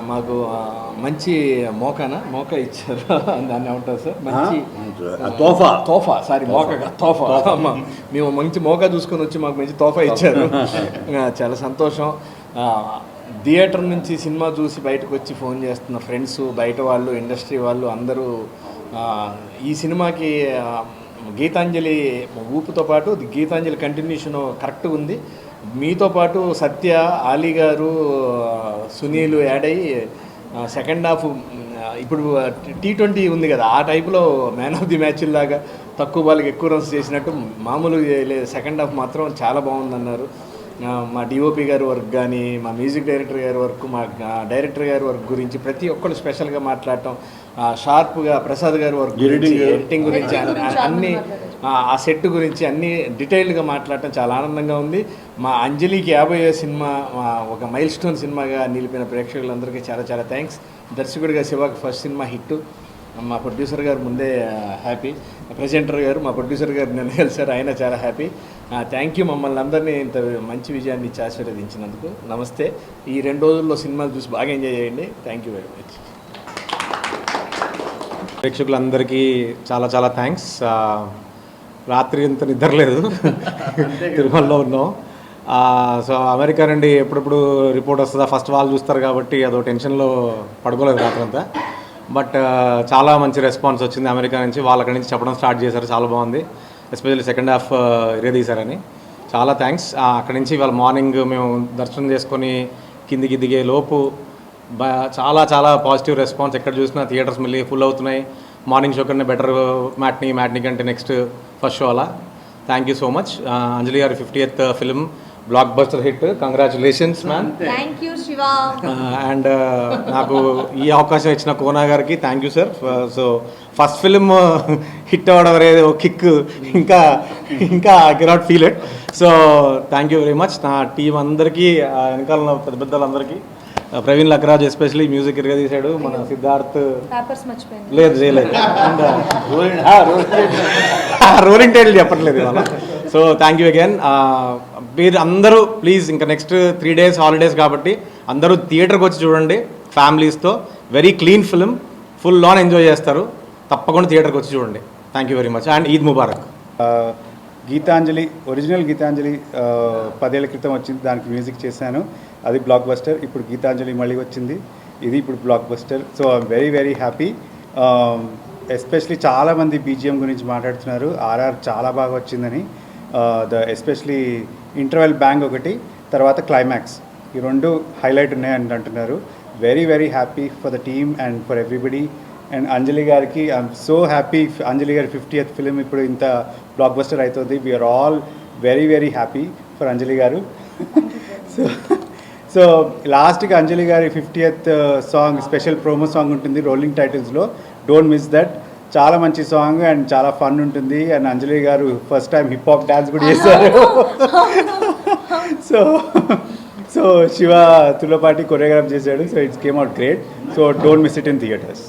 మాకు మంచి మోకా ఇచ్చారు. దాన్ని ఏమంటారు సార్? మంచి తోఫా సారీ మోకా తోఫా. మేము మంచి మోకా చూసుకొని వచ్చి మాకు మంచి తోఫా ఇచ్చారు. చాలా సంతోషం. థియేటర్ నుంచి సినిమా చూసి బయటకు వచ్చి ఫోన్ చేస్తున్న ఫ్రెండ్స్, బయట వాళ్ళు, ఇండస్ట్రీ వాళ్ళు అందరూ ఈ సినిమాకి గీతాంజలి ఊపుతో పాటు గీతాంజలి కంటిన్యూషన్ కరెక్ట్గా ఉంది. మీతో పాటు సత్య, ఆలీ గారు, సునీల్ యాడ్ అయ్యి సెకండ్ హాఫ్ ఇప్పుడు T20 ఉంది కదా, ఆ టైప్లో మ్యాన్ ఆఫ్ ది మ్యాచ్ లాగా తక్కువ బాల్కి ఎక్కువ రన్స్ చేసినట్టు మామూలు సెకండ్ హాఫ్ మాత్రం చాలా బాగుందన్నారు. మా డిఓపి గారి వర్క్ కానీ, మా మ్యూజిక్ డైరెక్టర్ గారి వర్క్, మా డైరెక్టర్ గారి వర్క్ గురించి ప్రతి ఒక్కరు స్పెషల్గా మాట్లాడటం, షార్ప్గా ప్రసాద్ గారి వర్క్ గురించి, ఎడిటింగ్ గురించి, అన్నీ ఆ సెట్ గురించి అన్నీ డీటెయిల్డ్గా మాట్లాడటం చాలా ఆనందంగా ఉంది. మా అంజలికి 50వ సినిమా ఒక మైల్ స్టోన్ సినిమాగా నిలిపిన ప్రేక్షకులందరికీ చాలా చాలా థ్యాంక్స్. దర్శకుడిగా శివాకి ఫస్ట్ సినిమా హిట్. మా ప్రొడ్యూసర్ గారు ముందే హ్యాపీ, ప్రెజెంటర్ గారు మా ప్రొడ్యూసర్ గారు నన్ను కలిసారు, ఆయన చాలా హ్యాపీ. థ్యాంక్ యూ మమ్మల్ని అందరినీ ఇంత మంచి విజయాన్ని ఇచ్చి ఆశీర్వదించినందుకు. నమస్తే. ఈ 2 రోజుల్లో సినిమాలు చూసి బాగా ఎంజాయ్ చేయండి. Thank you very much. ప్రేక్షకులందరికీ చాలా చాలా థ్యాంక్స్. రాత్రి ఇంత నిద్రలేదు, తిరుమలలో ఉన్నాం. సో అమెరికా నుండి ఎప్పుడెప్పుడు రిపోర్ట్ వస్తుందా, ఫస్ట్ వాళ్ళు చూస్తారు కాబట్టి అదో టెన్షన్లో పడుకోలేదు రాత్రి అంతా. బట్ చాలా మంచి రెస్పాన్స్ వచ్చింది అమెరికా నుంచి. వాళ్ళు అక్కడి నుంచి చెప్పడం స్టార్ట్ చేశారు, చాలా బాగుంది, ఎస్పెషల్లీ సెకండ్ హాఫ్ తీశారని. చాలా థ్యాంక్స్. అక్కడి నుంచి ఇవాళ మార్నింగ్ మేము దర్శనం చేసుకొని కిందికి దిగే లోపు చాలా చాలా పాజిటివ్ రెస్పాన్స్. ఎక్కడ చూసినా థియేటర్స్ మళ్ళీ ఫుల్ అవుతున్నాయి. మార్నింగ్ షో కన్నా బెటర్ మ్యాట్నీ కంటే నెక్స్ట్ ఫస్ట్ షో అలా. Thank you so much. Anjali గారి 50th film blockbuster hit. Congratulations ma'am. Thank you Shiva. And నాకు ఈ అవకాశం ఇచ్చిన కోనా గారికి thank you sir. So first film hit అవ్వడం అనేది ఒక కిక్, ఇంకా I cannot feel it. So thank you very much. నా టీం అందరికీ, వెనకాల పెద్ద పెద్దలందరికీ, ప్రవీణ్ లక్రాజ్ ఎస్పెషలీ మ్యూజిక్ ఇరగా తీశాడు. మన సిద్ధార్థ్ లేదు చేయలేదు, రోలింగ్ టైటిల్ చెప్పట్లేదు ఇవాళ. So thank you again. మీరు అందరూ ప్లీజ్ ఇంకా నెక్స్ట్ 3 days హాలిడేస్ కాబట్టి అందరూ థియేటర్కి వచ్చి చూడండి ఫ్యామిలీస్తో. Very clean film, full on enjoy చేస్తారు. తప్పకుండా థియేటర్కి వచ్చి చూడండి. Thank you very much and Eid ముబారక్. గీతాంజలి, ఒరిజినల్ గీతాంజలి 10 ఏళ్ల క్రితం వచ్చింది, దానికి మ్యూజిక్ చేశాను, అది బ్లాక్ బస్టర్. ఇప్పుడు గీతాంజలి మళ్ళీ వచ్చింది, ఇది ఇప్పుడు block buster. So I'm very very happy. Especially చాలామంది బీజిఎం గురించి మాట్లాడుతున్నారు, ఆర్ఆర్ చాలా బాగా వచ్చిందని. ఎస్పెషలీ ఇంటర్వెల్ బ్యాంగ్ ఒకటి, తర్వాత క్లైమాక్స్, ఈ 2 హైలైట్ ఉన్నాయని అంటున్నారు. Very very happy for the team and for everybody. And Anjali గారికి ఐఎమ్ సో హ్యాపీ. అంజలి గారి 50th ఫిలిం ఇప్పుడు ఇంత బ్లాక్ బస్టర్ అవుతుంది. We're all very very happy for Anjali గారు. సో లాస్ట్కి అంజలి గారి 50th song special promo song ఉంటుంది రోలింగ్ టైటిల్స్లో, డోంట్ మిస్ దట్. చాలా మంచి సాంగ్ అండ్ చాలా ఫన్ ఉంటుంది. అండ్ అంజలి గారు first time hip hop dance కూడా చేశారు. సో శివ తులపాటి కొరియోగ్రాఫ్ చేశాడు. So it's came out great. So don't miss it in theatres.